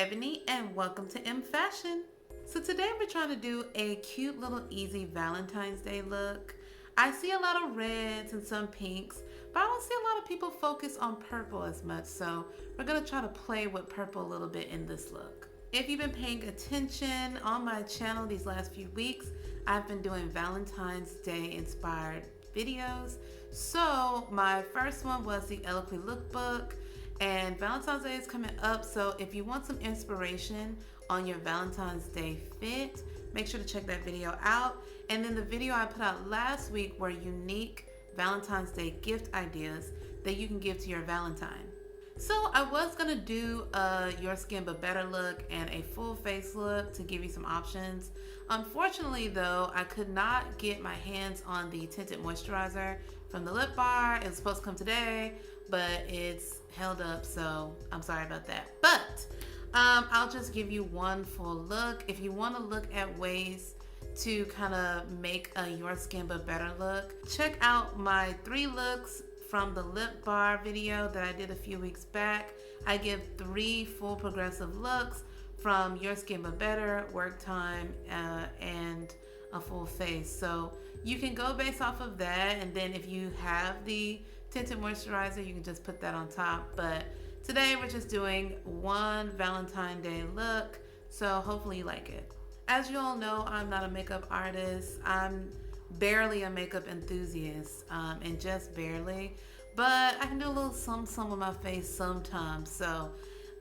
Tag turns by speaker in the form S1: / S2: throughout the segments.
S1: Ebony and welcome to M Fashion. So today we're trying to do a cute little easy Valentine's Day look. I see a lot of reds and some pinks, but I don't see a lot of people focus on purple as much, so we're gonna try to play with purple a little bit in this look. If you've been paying attention on my channel these last few weeks, I've been doing Valentine's Day inspired videos. So my first one was the Eloquently Lookbook, and Valentine's Day is coming up, so if you want some inspiration on your Valentine's Day fit, make sure to check that video out. And then the video I put out last week were unique Valentine's Day gift ideas that you can give to your Valentine. So I was gonna do a Your Skin But Better look and a full face look to give you some options. Unfortunately though, I could not get my hands on the tinted moisturizer from the lip bar. It was supposed to come today, but it's held up, so I'm sorry about that. But I'll just give you one full look. If you want to look at ways to kind of make a Your Skin But Better look, check out my 3 looks from the lip bar video that I did a few weeks back. I give 3 full progressive looks from Your Skin But Better, Work Time, and a full face. So you can go based off of that, and then if you have the tinted moisturizer, you can just put that on top. But today we're just doing one Valentine's Day look, so hopefully you like it. As you all know, I'm not a makeup artist. I'm barely a makeup enthusiast, and just barely, but I can do a little some with my face sometimes. So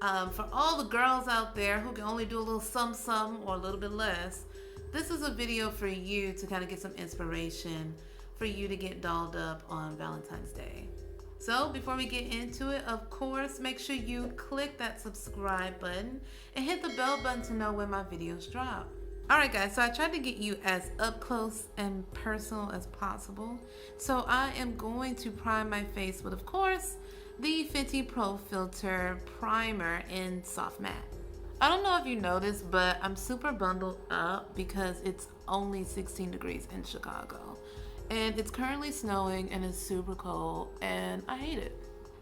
S1: for all the girls out there who can only do a little some or a little bit less, this is a video for you to kind of get some inspiration for you to get dolled up on Valentine's Day. So before we get into it, of course, make sure you click that subscribe button and hit the bell button to know when my videos drop. Alright guys, so I tried to get you as up close and personal as possible. So I am going to prime my face with, of course, the Fenty Pro Filter Primer in Soft Matte. I don't know if you noticed, but I'm super bundled up because it's only 16 degrees in Chicago. And it's currently snowing and it's super cold and I hate it.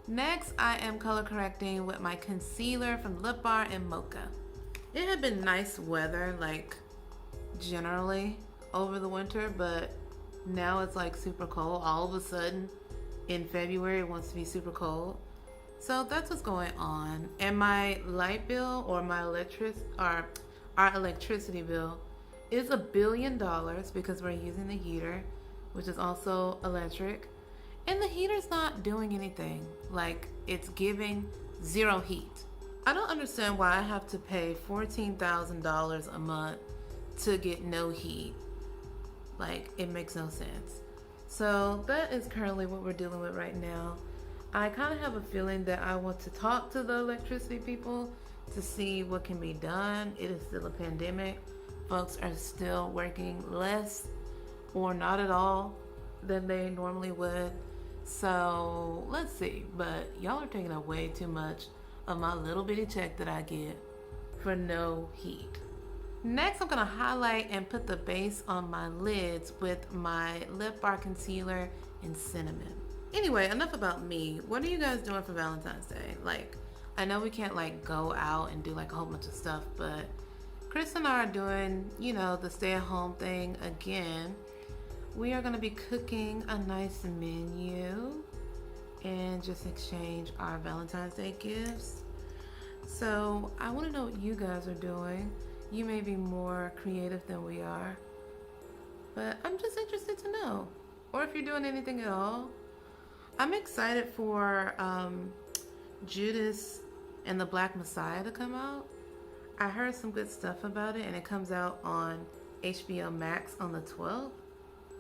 S1: Next, I am color correcting with my concealer from Lip Bar in Mocha. It had been nice weather, like generally over the winter, but now it's like super cold. All of a sudden in February it wants to be super cold. So that's what's going on. And my light bill, or my our electricity bill, is $1 billion because we're using the heater, which is also electric, and the heater's not doing anything. Like, it's giving 0 heat. I don't understand why I have to pay $14,000 a month to get no heat. Like, it makes no sense. So that is currently what we're dealing with right now. I kind of have a feeling that I want to talk to the electricity people to see what can be done. It is still a pandemic. Folks are still working less or not at all than they normally would. So let's see, but y'all are taking up way too much of my little bitty check that I get for no heat. Next, I'm gonna highlight and put the base on my lids with my Lip Bar concealer in Cinnamon. Anyway, enough about me. What are you guys doing for Valentine's Day? Like, I know we can't like go out and do like a whole bunch of stuff, but Chris and I are doing, you know, the stay-at-home thing again. We are going to be cooking a nice menu and just exchange our Valentine's Day gifts. So I want to know what you guys are doing. You may be more creative than we are, but I'm just interested to know. Or if you're doing anything at all. I'm excited for Judas and the Black Messiah to come out. I heard some good stuff about it, and it comes out on HBO Max on the 12th.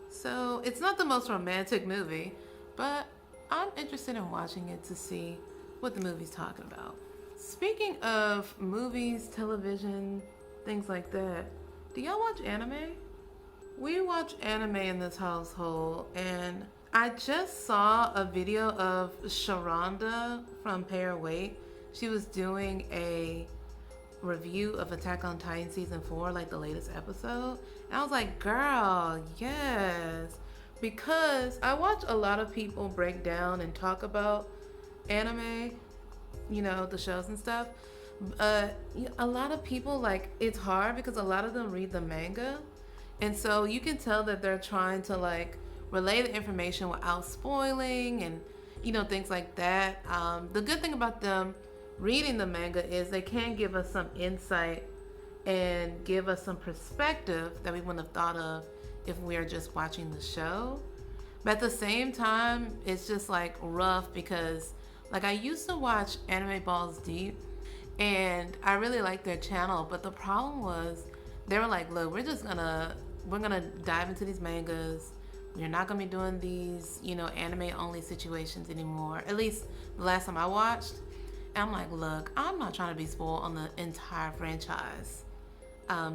S1: So it's not the most romantic movie, but I'm interested in watching it to see what the movie's talking about. Speaking of movies, television, things like that, do y'all watch anime? We watch anime in this household, and I just saw a video of Sharonda from Pay Her Weight. She was doing a review of Attack on Titan season 4, like the latest episode, and I was like, girl, yes, because I watch a lot of people break down and talk about anime, you know, the shows and stuff, A lot of people, like, it's hard because a lot of them read the manga, and so you can tell that they're trying to like relay the information without spoiling and things like that. The good thing about them reading the manga is they can give us some insight and give us some perspective that we wouldn't have thought of if we are just watching the show. But at the same time, it's just like rough because like I used to watch Anime Balls Deep and I really liked their channel, but the problem was they were like, look, we're gonna dive into these mangas. We're not gonna be doing these, anime only situations anymore. At least the last time I watched. And I'm like, look, I'm not trying to be spoiled on the entire franchise,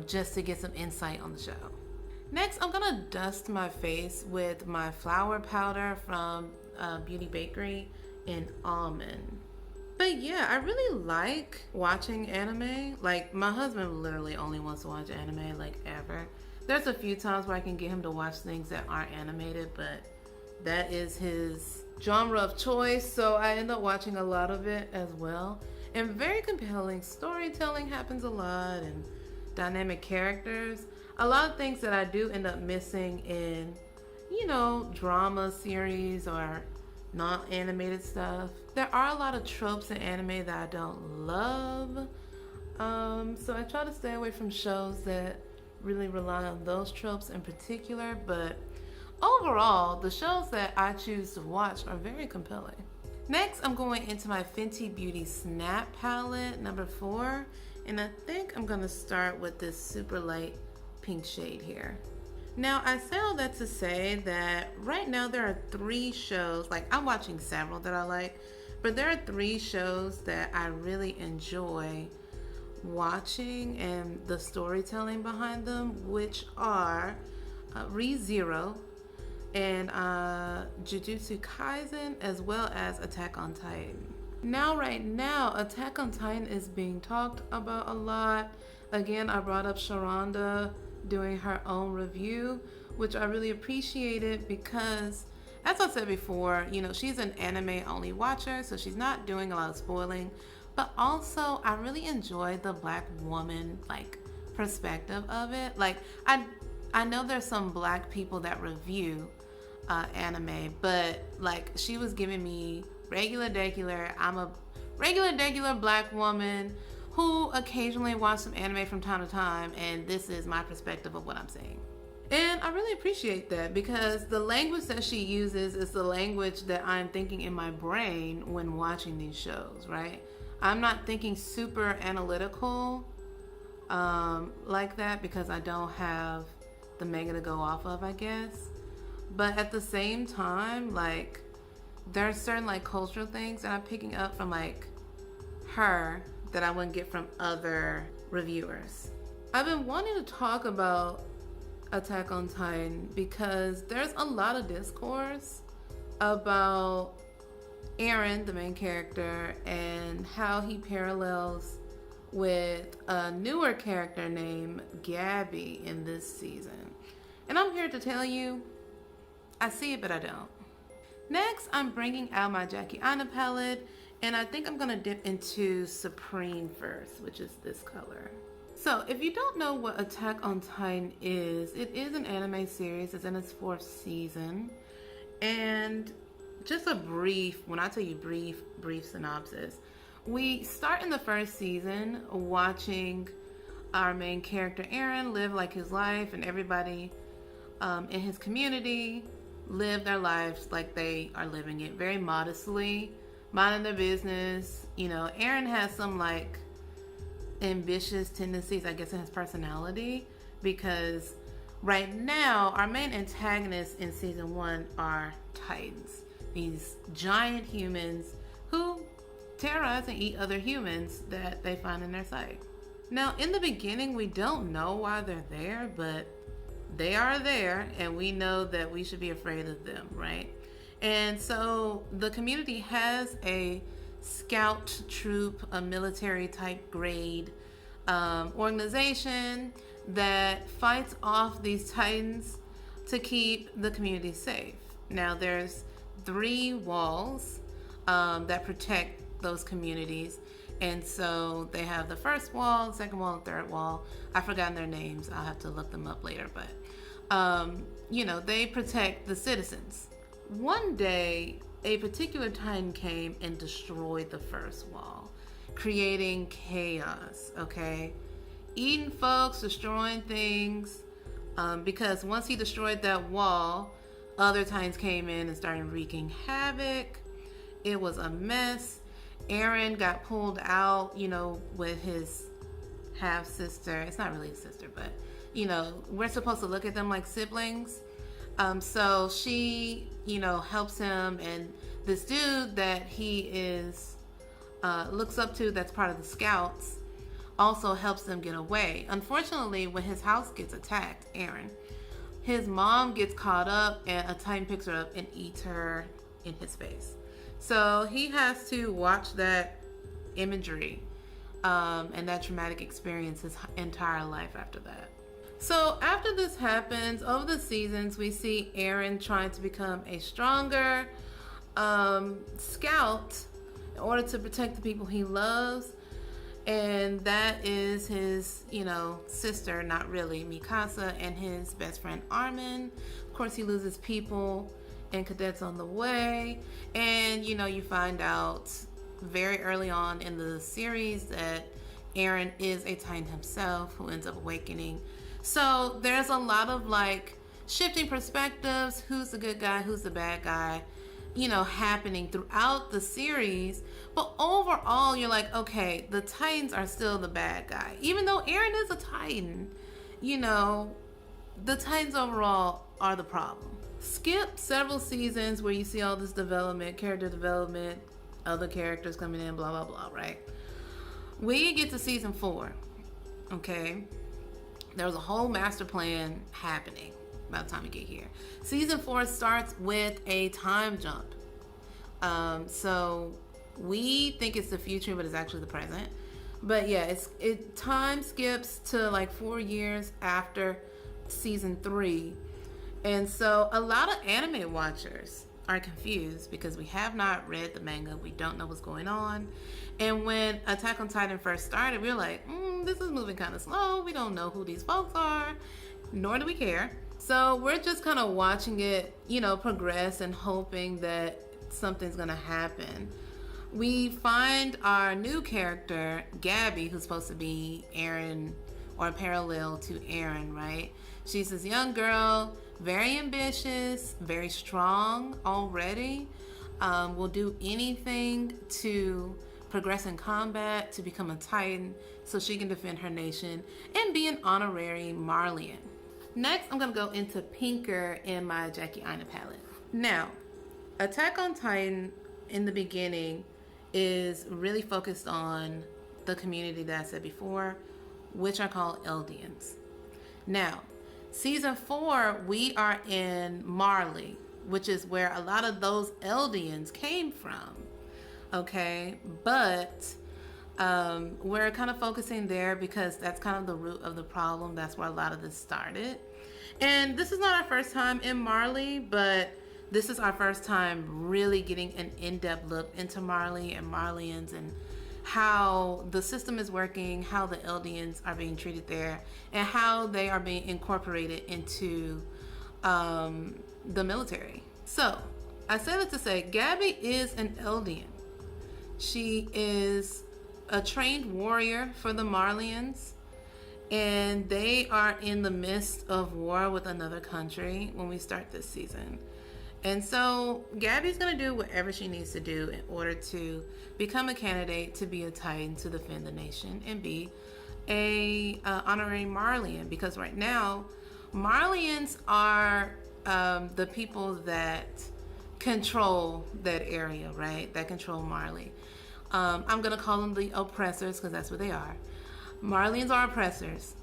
S1: just to get some insight on the show. Next, I'm gonna dust my face with my flour powder from Beauty Bakery in almond. But yeah, I really like watching anime. Like, my husband literally only wants to watch anime, like, ever. There's a few times where I can get him to watch things that aren't animated, but that is his genre of choice, so I end up watching a lot of it as well. And very compelling storytelling happens a lot, and dynamic characters. A lot of things that I do end up missing in, drama series or not animated stuff. There are a lot of tropes in anime that I don't love. So I try to stay away from shows that really rely on those tropes in particular, but overall, the shows that I choose to watch are very compelling. Next, I'm going into my Fenty Beauty Snap palette, number 4, and I think I'm gonna start with this super light pink shade here. Now, I say all that to say that right now there are 3 shows, like I'm watching several that I like, but there are 3 shows that I really enjoy watching and the storytelling behind them, which are Re:Zero and Jujutsu Kaisen, as well as Attack on Titan. Now, right now, Attack on Titan is being talked about a lot. Again, I brought up Sharonda doing her own review, which I really appreciated because, as I said before, she's an anime only watcher, so she's not doing a lot of spoiling. But also, I really enjoy the Black woman perspective of it. Like, I know there's some Black people that review anime, but she was giving me I'm a regular Black woman who occasionally watch some anime from time to time, and this is my perspective of what I'm saying. And I really appreciate that because the language that she uses is the language that I'm thinking in my brain when watching these shows, right? I'm not thinking super analytical like that because I don't have the manga to go off of, I guess. But at the same time, there are certain cultural things that I'm picking up from her that I wouldn't get from other reviewers. I've been wanting to talk about Attack on Titan because there's a lot of discourse about Eren, the main character, and how he parallels with a newer character named Gabby in this season. And I'm here to tell you, I see it, but I don't. Next, I'm bringing out my Jackie Aina palette, and I think I'm gonna dip into Supreme first, which is this color. So, if you don't know what Attack on Titan is, it is an anime series. It's in its 4th season. And just a when I tell you brief synopsis. We start in the 1st season watching our main character Eren live his life, and everybody in his community live their lives like they are living it very modestly, minding their business. Eren has some ambitious tendencies, I guess, in his personality, because right now our main antagonists in season 1 are Titans, these giant humans who terrorize and eat other humans that they find in their sight. Now, in the beginning, we don't know why they're there, but they are there, and we know that we should be afraid of them, right? And so the community has a scout troop, a military type grade organization that fights off these Titans to keep the community safe. Now, there's 3 walls that protect those communities, And so they have the first wall, the second wall, the third wall. I've forgotten their names. I'll have to look them up later. But, they protect the citizens. One day, a particular Titan came and destroyed the first wall, creating chaos, okay? Eating folks, destroying things. Because once he destroyed that wall, other Titans came in and started wreaking havoc. It was a mess. Eren got pulled out, with his half sister. It's not really a sister, but we're supposed to look at them like siblings. So she, helps him, and this dude that he is looks up to, that's part of the scouts, also helps them get away. Unfortunately, when his house gets attacked, Eren, his mom gets caught up, and a Titan picks her up and eats her in his face. So he has to watch that imagery and that traumatic experience his entire life after that. So after this happens, over the seasons, we see Eren trying to become a stronger scout in order to protect the people he loves. And that is his, sister, not really, Mikasa, and his best friend Armin. Of course, he loses people and cadets on the way. And, you find out very early on in the series that Eren is a Titan himself who ends up awakening. So there's a lot of shifting perspectives, who's the good guy, who's the bad guy, happening throughout the series. But overall, you're like, okay, the Titans are still the bad guy. Even though Eren is a Titan, the Titans overall are the problem. Skip several seasons where you see all this development, character development, other characters coming in, blah, blah, blah, right? We get to season 4, okay? There was a whole master plan happening by the time we get here. Season 4 starts with a time jump. So we think it's the future, but it's actually the present. But yeah, it time skips to 4 years after season 3. And so a lot of anime watchers are confused because we have not read the manga. We don't know what's going on. And when Attack on Titan first started, we were like, this is moving kind of slow. We don't know who these folks are, nor do we care. So we're just kind of watching it, progress and hoping that something's going to happen. We find our new character, Gabby, who's supposed to be Eren, or parallel to Eren, right? She's this young girl, very ambitious, very strong already, will do anything to progress in combat, to become a Titan so she can defend her nation and be an honorary Marleyan. Next, I'm going to go into Pinker in my Jackie Aina palette. Now, Attack on Titan in the beginning is really focused on the community that I said before, which are called Eldians. Now, season 4, we are in Marley, which is where a lot of those Eldians came from. Okay, but we're kind of focusing there because that's kind of the root of the problem. That's where a lot of this started. And this is not our first time in Marley, but this is our first time really getting an in-depth look into Marley and Marleyans and how the system is working, how the Eldians are being treated there, and how they are being incorporated into the military. So I said it to say Gabby is an Eldian. She is a trained warrior for the Marleyans, and they are in the midst of war with another country when we start this season. And so Gabby's going to do whatever she needs to do in order to become a candidate to be a Titan to defend the nation and be a honorary Marleyan, because right now Marleyans are the people that control that area, right? That control Marley. I'm going to call them the oppressors because that's what they are. Marleyans are oppressors.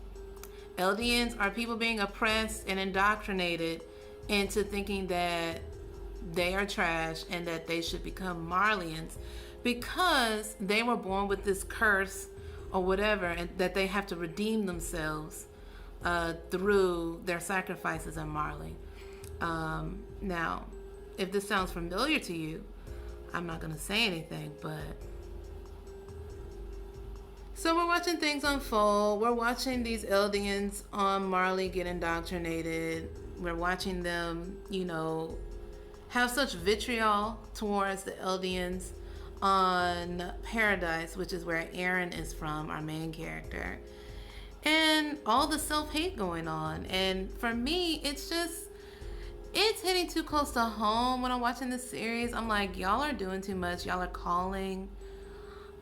S1: Eldians are people being oppressed and indoctrinated into thinking that they are trash and that they should become Marleyans because they were born with this curse or whatever, and that they have to redeem themselves through their sacrifices in Marley. Now, if this sounds familiar to you, I'm not going to say anything, but So we're watching things unfold. We're watching these Eldians on Marley get indoctrinated. We're watching them, have such vitriol towards the Eldians on Paradise, which is where Aaron is from, our main character. And all the self-hate going on. And for me, it's hitting too close to home when I'm watching this series. I'm like, y'all are doing too much. Y'all are calling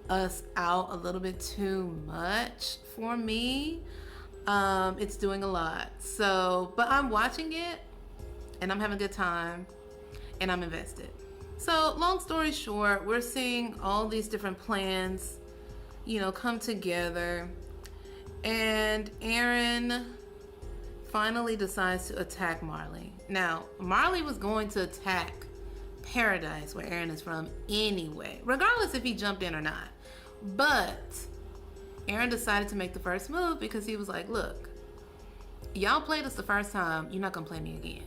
S1: us out a little bit too much for me. It's doing a lot. So, but I'm watching it and I'm having a good time and I'm invested. So, long story short, we're seeing all these different plans, come together. And Aaron finally decides to attack Marley. Now, Marley was going to attack Paradise, where Aaron is from, anyway, regardless if he jumped in or not. But Aaron decided to make the first move because he was like, look, y'all played us the first time, you're not gonna play me again.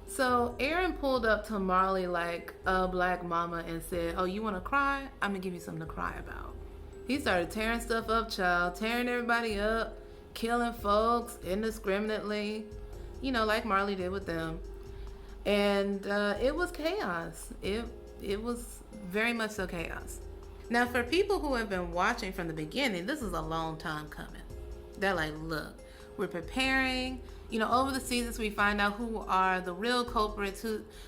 S1: So Aaron pulled up to Marley like a black mama and said, oh, you wanna cry? I'm gonna give you something to cry about. He started tearing stuff up, child, tearing everybody up, killing folks indiscriminately, like Marley did with them. And it was chaos. It was very much so chaos. Now, for people who have been watching from the beginning, this is a long time coming. They're like, look, we're preparing. Over the seasons, we find out who are the real culprits,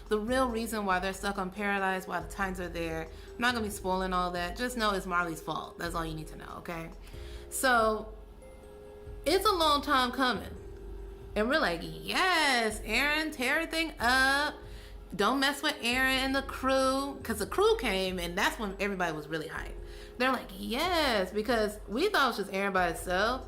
S1: the real reason why they're stuck on Paradise, why the Titans are there. I'm not going to be spoiling all that. Just know it's Marley's fault. That's all you need to know, okay? So, it's a long time coming. And we're like, yes, Aaron, tear everything up. Don't mess with Aaron and the crew. Because the crew came, and that's when everybody was really hyped. They're like, yes, because we thought it was just Aaron by itself.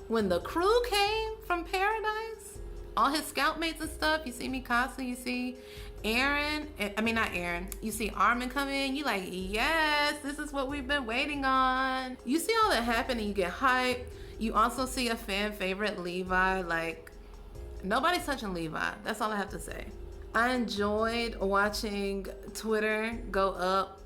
S1: When the crew came from Paradise, all his scout mates and stuff, you see Mikasa, you see Aaron, not Aaron, you see Armin come in, you like, yes, this is what we've been waiting on. You see all that happen and you get hyped. You also see a fan favorite, Levi. Like, nobody's touching Levi. That's all I have to say. I enjoyed watching Twitter go up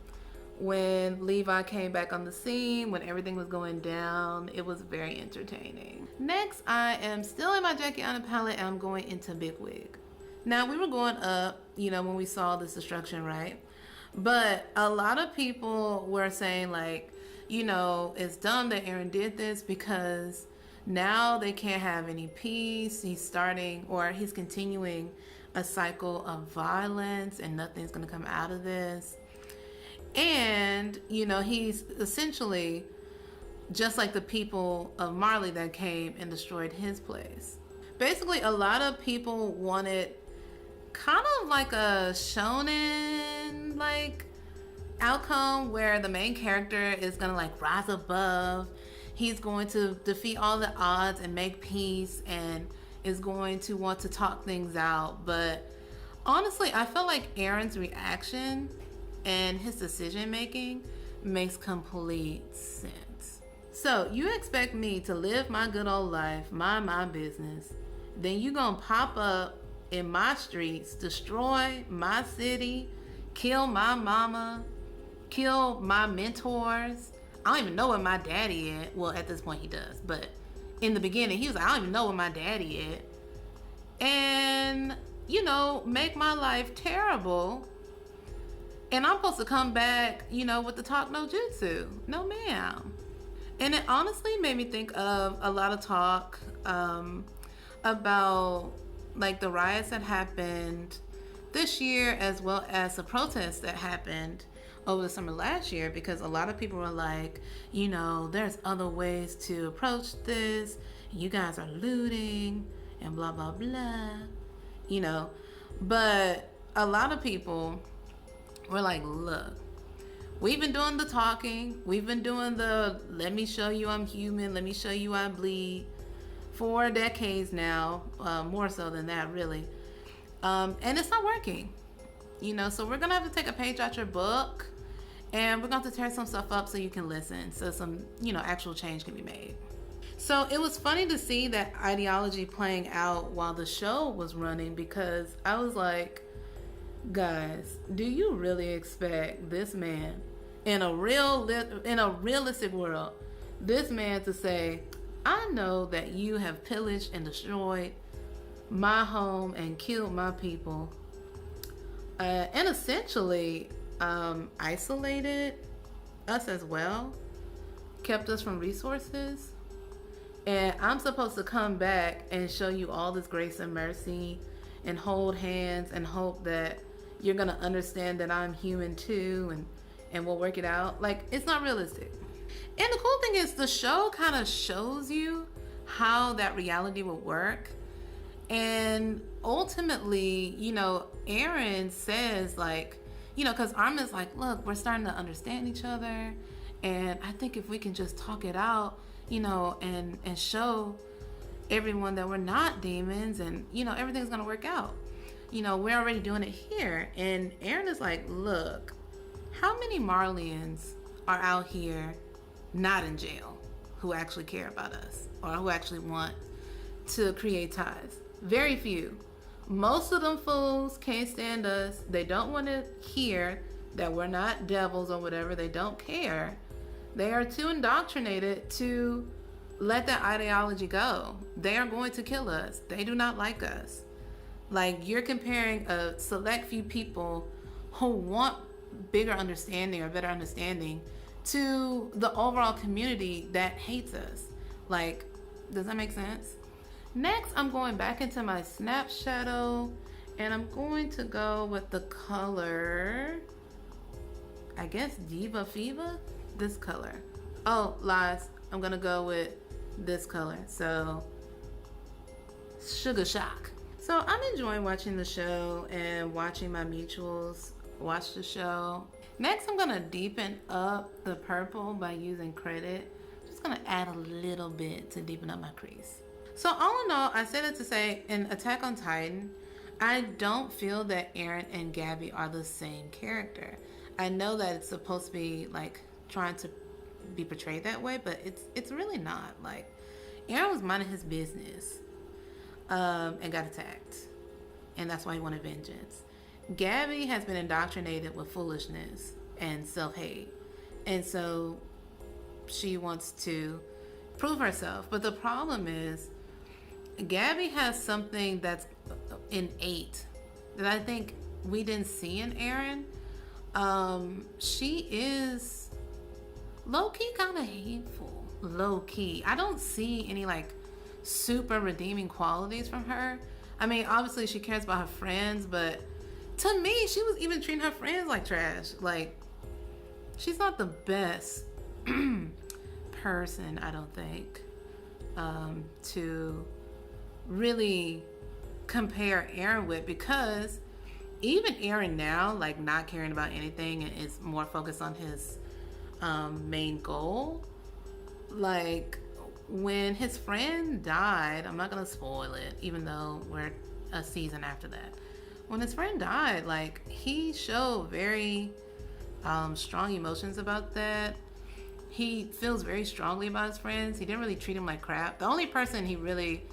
S1: when Levi came back on the scene, when everything was going down. It was very entertaining. Next, I am still in my Jackie Anna palette and I'm going into Big Wig. Now, we were going up, when we saw this destruction, right? But a lot of people were saying, like, it's dumb that Aaron did this because now they can't have any peace. He's continuing a cycle of violence and nothing's going to come out of this. And, he's essentially just like the people of Marley that came and destroyed his place. Basically, a lot of people wanted kind of like a shonen, like, outcome where the main character is going to, like, rise above. He's going to defeat all the odds and make peace and is going to want to talk things out. But honestly, I felt like Aaron's reaction and his decision making makes complete sense. So you expect me to live my good old life, mind my business, then you gonna pop up in my streets, destroy my city, kill my mama, kill my mentors. I don't even know where my daddy is. Well, at this point he does, but in the beginning he was like, I don't even know where my daddy is. And, make my life terrible. And I'm supposed to come back, with the talk no jutsu. No, ma'am. And it honestly made me think of a lot of talk about, like, the riots that happened this year as well as the protests that happened over the summer last year, because a lot of people were like, there's other ways to approach this. You guys are looting and blah, blah, blah, But a lot of people were like, look, we've been doing the talking. We've been doing the let me show you I'm human. Let me show you I bleed for decades now, more so than that, really. And it's not working, so we're going to have to take a page out your book and we're going to have to tear some stuff up so you can listen, so some, actual change can be made. So it was funny to see that ideology playing out while the show was running, because I was like, guys, do you really expect this man in a realistic world this man to say, I know that you have pillaged and destroyed my home and killed my people, and essentially isolated us as well, kept us from resources. And I'm supposed to come back and show you all this grace and mercy and hold hands and hope that you're gonna understand that I'm human too, and we'll work it out. Like, it's not realistic. And the cool thing is the show kind of shows you how that reality will work. And ultimately, Aaron says, like, because Armin's like, look, we're starting to understand each other. And I think if we can just talk it out, and show everyone that we're not demons, and, everything's going to work out. We're already doing it here. And Aaron is like, look, how many Marlians are out here not in jail who actually care about us or who actually want to create ties? Very few. Most of them fools can't stand us. They don't want to hear that we're not devils or whatever. They don't care. They are too indoctrinated to let that ideology go. They are going to kill us. They do not like us. Like, you're comparing a select few people who want bigger understanding or better understanding to the overall community that hates us. Like, does that make sense? Next, I'm going back into my snap shadow, and I'm going to go with the color, I guess Diva Fever, this color. Oh, lies. I'm gonna go with this color. So, Sugar Shock. So I'm enjoying watching the show and watching my mutuals watch the show. Next, I'm gonna deepen up the purple by using credit. Just gonna add a little bit to deepen up my crease. So all in all, I said it to say, in Attack on Titan, I don't feel that Eren and Gabby are the same character. I know that it's supposed to be like trying to be portrayed that way, but it's really not. Like, Eren was minding his business and got attacked, and that's why he wanted vengeance. Gabby has been indoctrinated with foolishness and self-hate, and so she wants to prove herself. But the problem is, Gabby has something that's innate that I think we didn't see in Eren. She is low-key kind of hateful. Low-key. I don't see any like super redeeming qualities from her. I mean, obviously she cares about her friends, but to me, she was even treating her friends like trash. Like, she's not the best person, I don't think, to really compare Eren with, because even Eren now, like, not caring about anything and is more focused on his main goal. Like, when his friend died, I'm not gonna spoil it, even though we're a season after that. When his friend died, like, he showed very strong emotions about that. He feels very strongly about his friends. He didn't really treat him like crap. The only person he really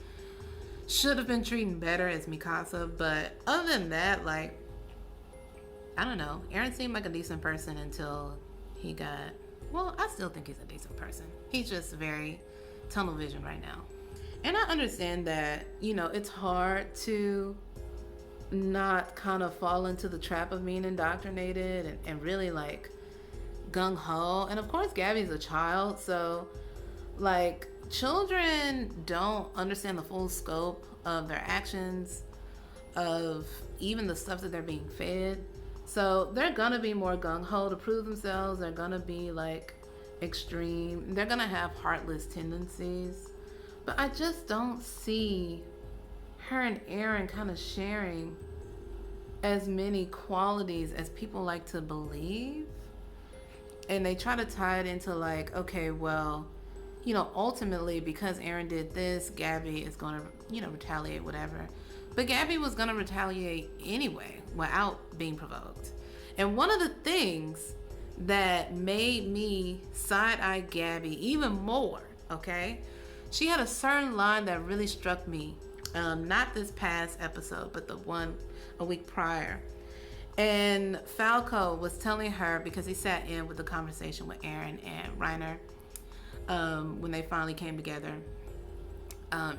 S1: should have been treating better is Mikasa, but other than that, like, I don't know. Eren seemed like a decent person until he got, well, I still think he's a decent person. He's just very tunnel vision right now. And I understand that, it's hard to not kind of fall into the trap of being indoctrinated and really like gung-ho. And of course, Gabby's a child, so like, children don't understand the full scope of their actions, of even the stuff that they're being fed. So they're gonna be more gung-ho to prove themselves. They're gonna be like extreme. They're gonna have heartless tendencies. But I just don't see her and Eren kind of sharing as many qualities as people like to believe. And they try to tie it into like, okay, well, ultimately because Eren did this, Gabby is going to, retaliate, whatever. But Gabby was going to retaliate anyway without being provoked. And one of the things that made me side-eye Gabby even more, okay? She had a certain line that really struck me. Not this past episode, but the one a week prior. And Falco was telling her, because he sat in with the conversation with Eren and Reiner, when they finally came together.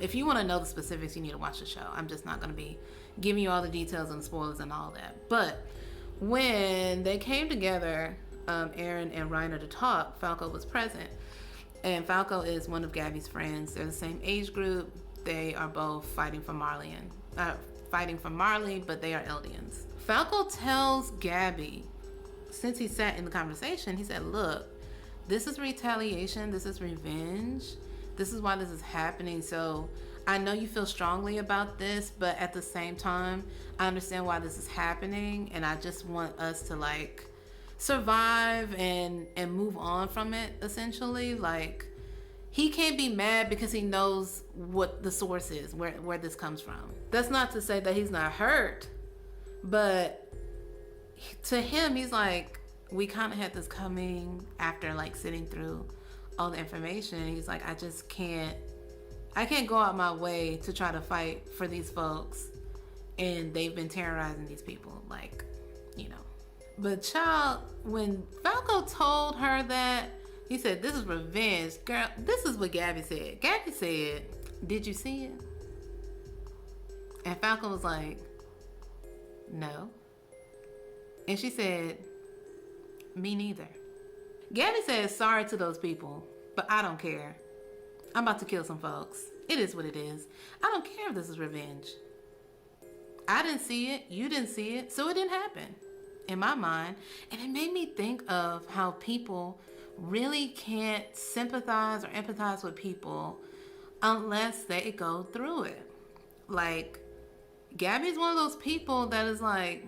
S1: If you want to know the specifics, you need to watch the show. I'm just not going to be giving you all the details and spoilers and all that. But when they came together, Aaron and Reiner, to talk, Falco was present. And Falco is one of Gabby's friends. They're the same age group. They are both fighting for Marley, but they are Eldians. Falco tells Gabby, since he sat in the conversation, he said, look, this is retaliation. This is revenge. This is why this is happening. So I know you feel strongly about this, but at the same time, I understand why this is happening. And I just want us to like survive and move on from it, essentially. Like, he can't be mad because he knows what the source is, where this comes from. That's not to say that he's not hurt, but to him, he's like, we kind of had this coming after like sitting through all the information. He's like, I can't go out my way to try to fight for these folks, and they've been terrorizing these people, like, you know. But child, when Falco told her that, he said, this is revenge. Girl, this is what Gabby said. Gabby said, did you see it? And Falco was like, no. And she said, me neither. Gabby said, sorry to those people, but I don't care. I'm about to kill some folks. It is what it is. I don't care if this is revenge. I didn't see it. You didn't see it. So it didn't happen in my mind. And it made me think of how people really can't sympathize or empathize with people unless they go through it. Like, Gabby's one of those people that is like,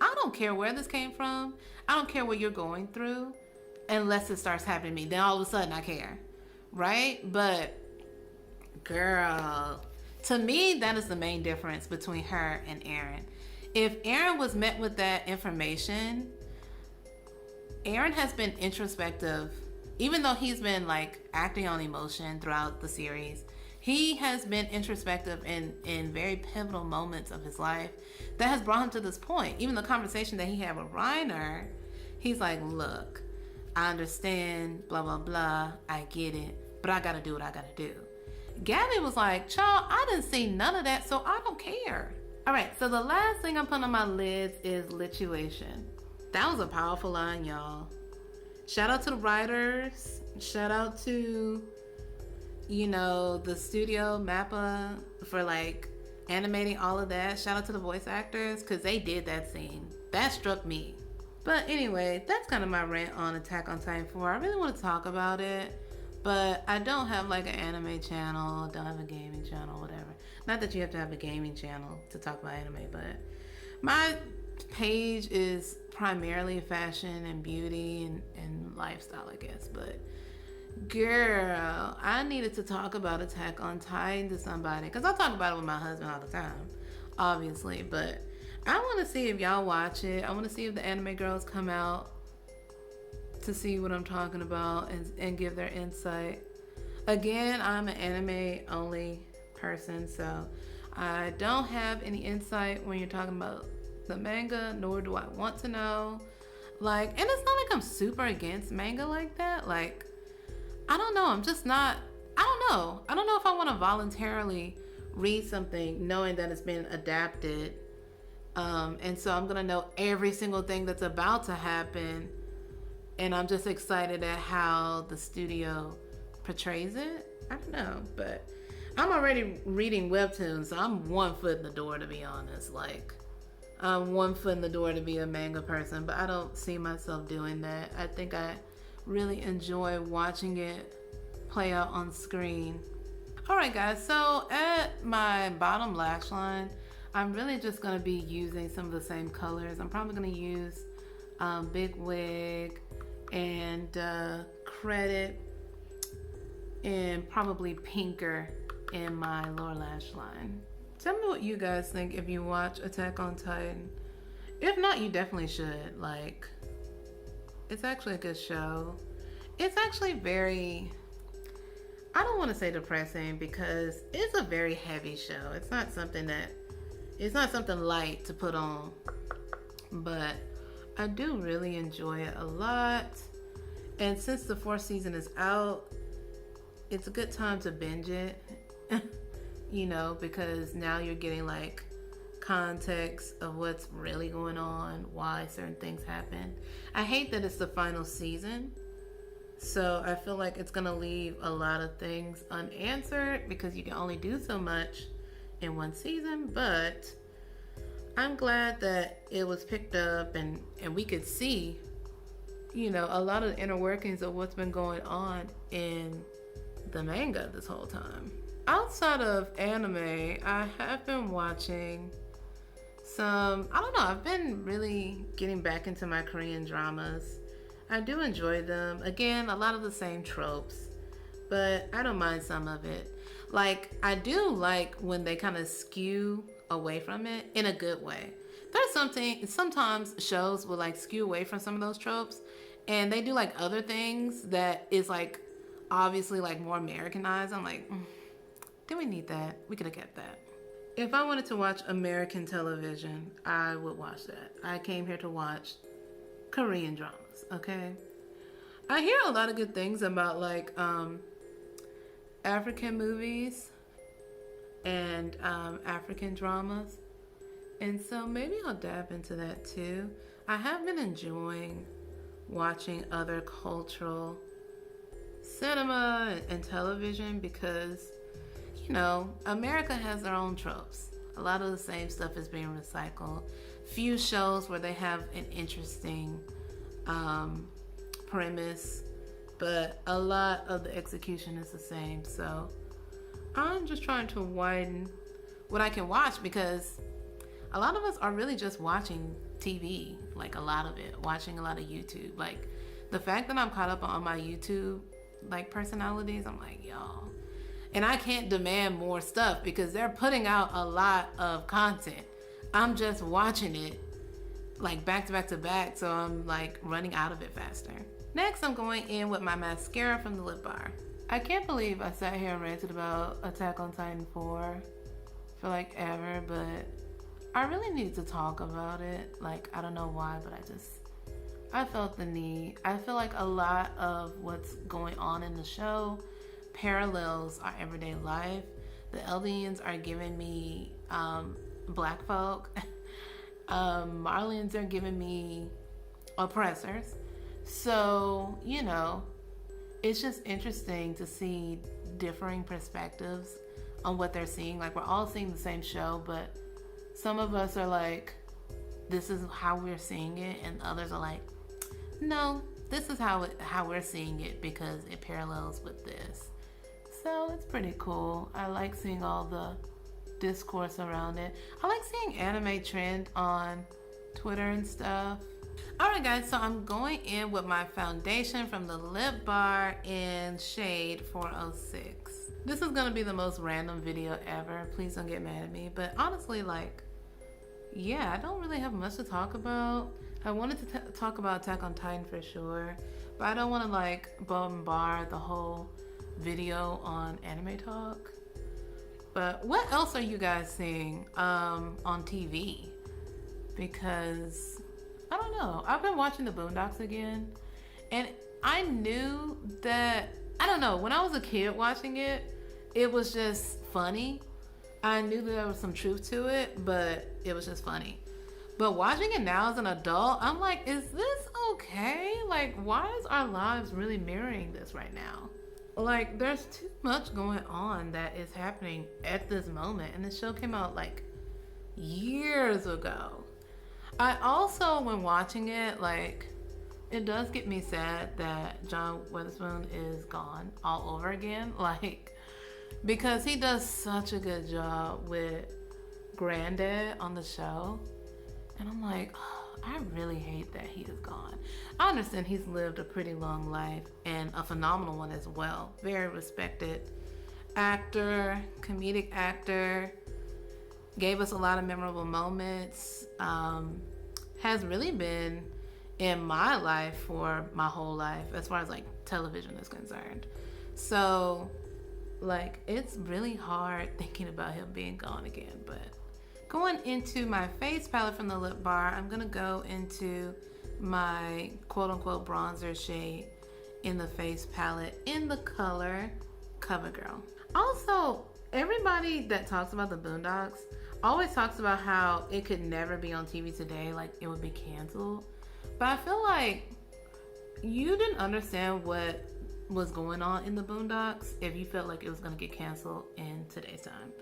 S1: I don't care where this came from. I don't care what you're going through unless it starts happening to me. Then all of a sudden I care, right? But girl, to me, that is the main difference between her and Aaron. If Aaron was met with that information, Aaron has been introspective. Even though he's been like acting on emotion throughout the series, he has been introspective in very pivotal moments of his life that has brought him to this point. Even the conversation that he had with Reiner, he's like, look, I understand, blah, blah, blah. I get it, but I got to do what I got to do. Gabby was like, child, I didn't see none of that, so I don't care. All right, so the last thing I'm putting on my lids is lituation. That was a powerful line, y'all. Shout out to the writers. Shout out to, you know, the studio Mappa for like animating all of that. Shout out to the voice actors because they did that scene. That struck me. But anyway, that's kind of my rant on Attack on Titan 4. I really want to talk about it, but I don't have like an anime channel, don't have a gaming channel, whatever. Not that you have to have a gaming channel to talk about anime, but my page is primarily fashion and beauty and lifestyle, I guess. But girl, I needed to talk about Attack on Titan to somebody because I talk about it with my husband all the time, obviously. But I want to see if y'all watch it. I want to see if the anime girls come out to see what I'm talking about and give their insight. Again, I'm an anime only person, so I don't have any insight when you're talking about the manga, nor do I want to know. Like, and it's not like I'm super against manga like that. Like, I don't know. I'm just not, I don't know. I don't know if I want to voluntarily read something knowing that it's been adapted. And so I'm going to know every single thing that's about to happen. And I'm just excited at how the studio portrays it. I don't know, but I'm already reading webtoons, so I'm 1 foot in the door, to be honest. Like, I'm 1 foot in the door to be a manga person, but I don't see myself doing that. I think I really enjoy watching it play out on screen. All right, guys, so at my bottom lash line, I'm really just going to be using some of the same colors. I'm probably going to use Big Wig and Credit and probably Pinker in my lower lash line. Tell me what you guys think if you watch Attack on Titan. If not, you definitely should. Like, it's actually a good show. It's actually very, I don't want to say depressing because it's a very heavy show. It's not something light to put on, but I do really enjoy it a lot. And since the fourth season is out, it's a good time to binge it, you know, because now you're getting like context of what's really going on, why certain things happen. I hate that it's the final season, so I feel like it's gonna leave a lot of things unanswered because you can only do so much in one season. But I'm glad that it was picked up and we could see, you know, a lot of the inner workings of what's been going on in the manga this whole time. Outside of anime, I have been watching some, I don't know, I've been really getting back into my Korean dramas. I do enjoy them. Again, a lot of the same tropes, but I don't mind some of it. Like, I do like when they kind of skew away from it in a good way. There's sometimes shows will like skew away from some of those tropes, and they do like other things that is like obviously like more Americanized. I'm like, do we need that? We could have kept that. If I wanted to watch American television, I would watch that. I came here to watch Korean dramas, okay? I hear a lot of good things about like African movies and African dramas. And so maybe I'll dab into that too. I have been enjoying watching other cultural cinema and television because, you know, America has their own tropes. A lot of the same stuff is being recycled. Few shows where they have an interesting premise, but a lot of the execution is the same. So I'm just trying to widen what I can watch because a lot of us are really just watching TV, like a lot of it, watching a lot of YouTube. Like the fact that I'm caught up on my YouTube like personalities, I'm like, y'all. And I can't demand more stuff because they're putting out a lot of content. I'm just watching it like back to back to back, so I'm like running out of it faster. Next, I'm going in with my mascara from the Lip Bar. I can't believe I sat here and ranted about Attack on Titan 4 for like ever, but I really need to talk about it. Like, I don't know why, but I felt the need. I feel like a lot of what's going on in the show parallels our everyday life. The Eldians are giving me black folk. Marlians are giving me oppressors. So, you know, it's just interesting to see differing perspectives on what they're seeing. Like, we're all seeing the same show, but some of us are like, this is how we're seeing it, and others are like, no, this is how we're seeing it because it parallels with this. So it's pretty cool. I like seeing all the discourse around it. I like seeing anime trend on Twitter and stuff. Alright guys, so I'm going in with my foundation from the Lip Bar in shade 406. This is gonna be the most random video ever. Please don't get mad at me. But honestly, like, yeah, I don't really have much to talk about. I wanted to talk about Attack on Titan for sure, but I don't want to like bombard the whole video on anime talk. But what else are you guys seeing on TV? Because I don't know. I've been watching the Boondocks again, and I knew that, I don't know, when I was a kid watching it, it was just funny. I knew that there was some truth to it, but it was just funny. But watching it now as an adult, I'm like, is this okay? Like, why is our lives really mirroring this right now? Like, there's too much going on that is happening at this moment. And the show came out like years ago. I also, when watching it, like, it does get me sad that John Witherspoon is gone all over again. Like, because he does such a good job with Granddad on the show. And I'm like, oh, I really hate that he is gone. I understand he's lived a pretty long life and a phenomenal one as well. Very respected actor, comedic actor, gave us a lot of memorable moments, has really been in my life for my whole life as far as like television is concerned. So like, it's really hard thinking about him being gone again. But going into my face palette from the Lip Bar, I'm gonna go into my quote-unquote bronzer shade in the face palette in the color CoverGirl. Also, everybody that talks about the Boondocks always talks about how it could never be on TV today, like it would be canceled. But I feel like you didn't understand what was going on in the Boondocks if you felt like it was going to get canceled in today's time.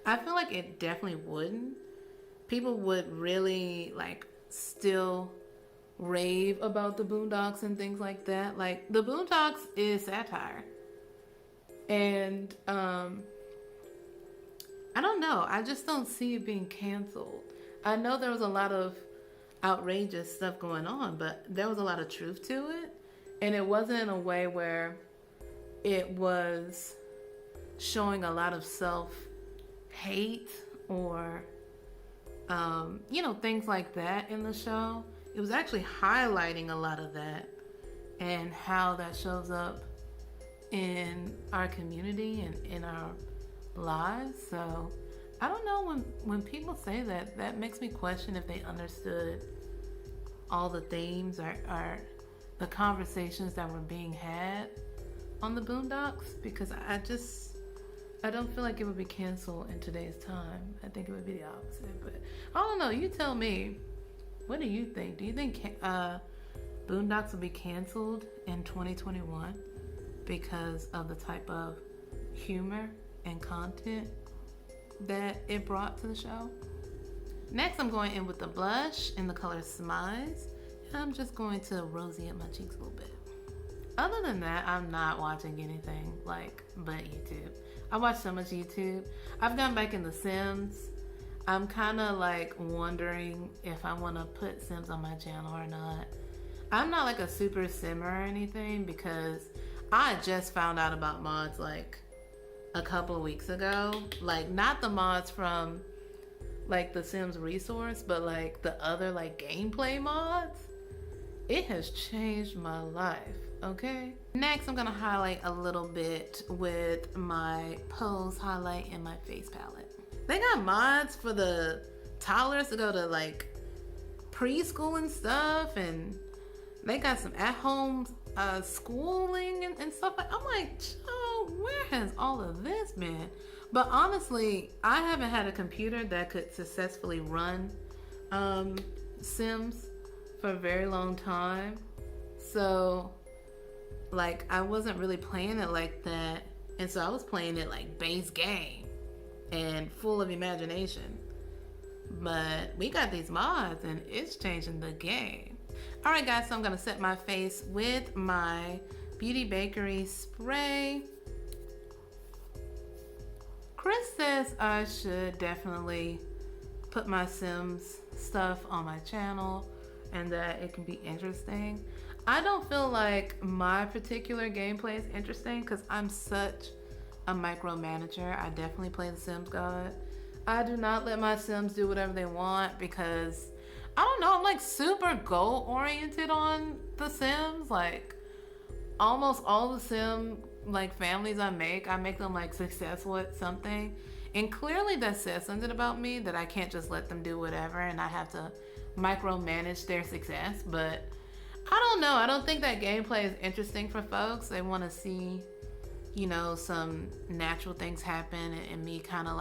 S1: I feel like it definitely wouldn't. People would really like still rave about the Boondocks and things like that. Like the Boondocks is satire. And I don't know. I just don't see it being canceled. I know there was a lot of outrageous stuff going on, but there was a lot of truth to it. And it wasn't in a way where it was showing a lot of self-hate or, things like that in the show. It was actually highlighting a lot of that and how that shows up in our community and in our lives. So I don't know, when people say that, that makes me question if they understood all the themes or the conversations that were being had on the Boondocks, because I don't feel like it would be canceled in today's time. I think it would be the opposite, but I don't know. You tell me. What do you think? Do you think Boondocks will be canceled in 2021 because of the type of humor and content that it brought to the show? Next, I'm going in with the blush in the color Smize. And I'm just going to rosy up my cheeks a little bit. Other than that, I'm not watching anything but YouTube. I watch so much YouTube. I've gone back in The Sims. I'm kind of wondering if I want to put Sims on my channel or not. I'm not a super simmer or anything because I just found out about mods a couple of weeks ago. Not the mods from the Sims resource, but the other gameplay mods. It has changed my life, okay? Next, I'm gonna highlight a little bit with my pose highlight in my face palette. They got mods for the toddlers to go to preschool and stuff, and they got some at-home schooling and stuff. I'm like, Joe, where has all of this been? But honestly, I haven't had a computer that could successfully run Sims for a very long time. So I wasn't really playing it like that. And so I was playing it base game and full of imagination. But we got these mods and it's changing the game. All right, guys, so I'm gonna set my face with my Beauty Bakery spray. Chris says I should definitely put my Sims stuff on my channel and that it can be interesting. I don't feel like my particular gameplay is interesting because I'm such a micromanager. I definitely play the Sims God. I do not let my Sims do whatever they want because I don't know, I'm super goal oriented on the Sims. Almost all the Sim families I make them successful at something. And clearly that says something about me, that I can't just let them do whatever and I have to micromanage their success. But I don't know, I don't think that gameplay is interesting for folks. They want to see, some natural things happen and me kind of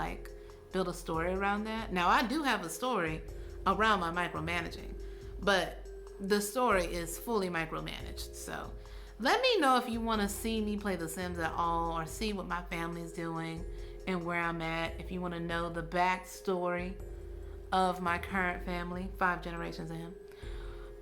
S1: build a story around that. Now I do have a story around my micromanaging, but the story is fully micromanaged. So let me know if you want to see me play The Sims at all, or see what my family's doing and where I'm at. If you want to know the backstory of my current family, 5 generations in.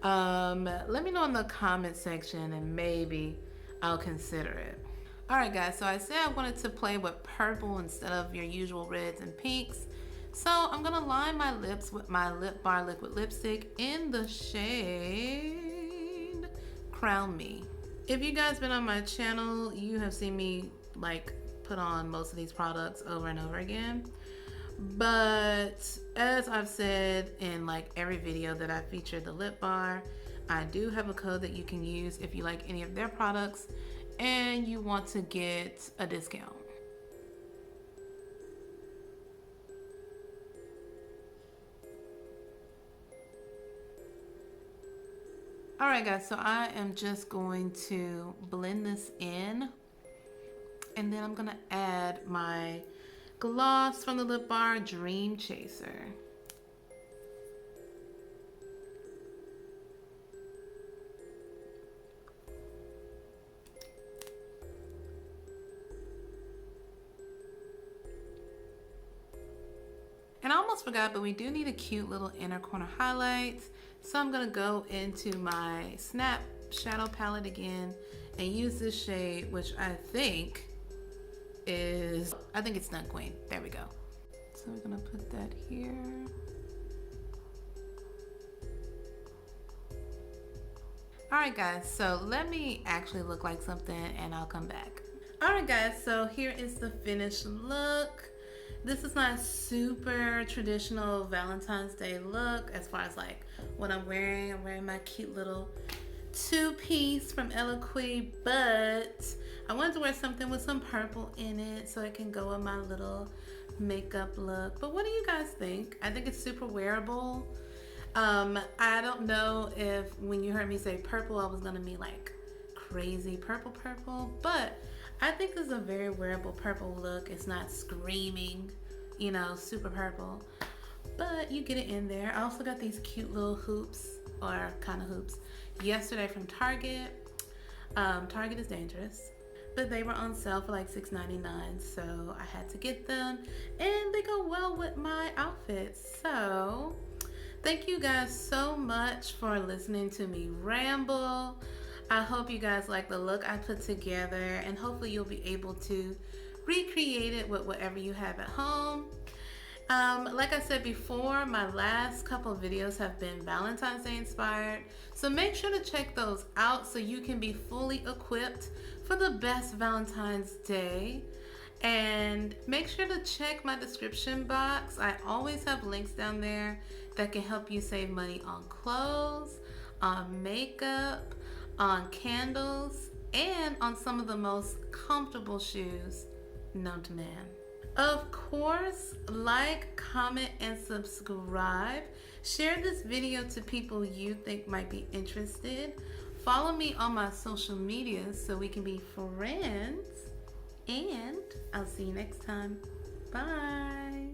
S1: Let me know in the comment section and maybe I'll consider it. All right, guys, so I said I wanted to play with purple instead of your usual reds and pinks. So I'm gonna line my lips with my Lip Bar liquid lipstick in the shade Crown Me. If you guys been on my channel, you have seen me put on most of these products over and over again. But as I've said in every video that I featured the lip bar, I do have a code that you can use if you like any of their products and you want to get a discount. All right, guys, so I am just going to blend this in, and then I'm going to add my gloss from the Lip Bar, Dream Chaser. And I almost forgot, but we do need a cute little inner corner highlight. So I'm gonna go into my Snap Shadow Palette again and use this shade, which I think it's Stunt Queen. There we go. So we're gonna put that here. All right, guys, so let me actually look like something and I'll come back. All right, guys, so here is the finished look. This is not super traditional Valentine's Day look as far as like what I'm wearing. I'm wearing my cute little two-piece from Eloquii, but I wanted to wear something with some purple in it so it can go with my little makeup look. But what do you guys think? I think it's super wearable. I don't know if when you heard me say purple, I was gonna be like crazy purple, but I think this is a very wearable purple look. It's not screaming, you know, super purple, but you get it in there. I also got these cute little hoops, or kind of hoops, yesterday from Target. Target is dangerous, but they were on sale for like $6.99, so I had to get them, and they go well with my outfits. So thank you guys so much for listening to me ramble. I hope you guys like the look I put together, and hopefully you'll be able to recreate it with whatever you have at home. Like I said before, my last couple of videos have been Valentine's Day inspired, so make sure to check those out so you can be fully equipped for the best Valentine's Day. And make sure to check my description box. I always have links down there that can help you save money on clothes, on makeup, on candles, and on some of the most comfortable shoes known to man. Of course, like, comment, and subscribe. Share this video to people you think might be interested. Follow me on my social media so we can be friends. And I'll see you next time. Bye.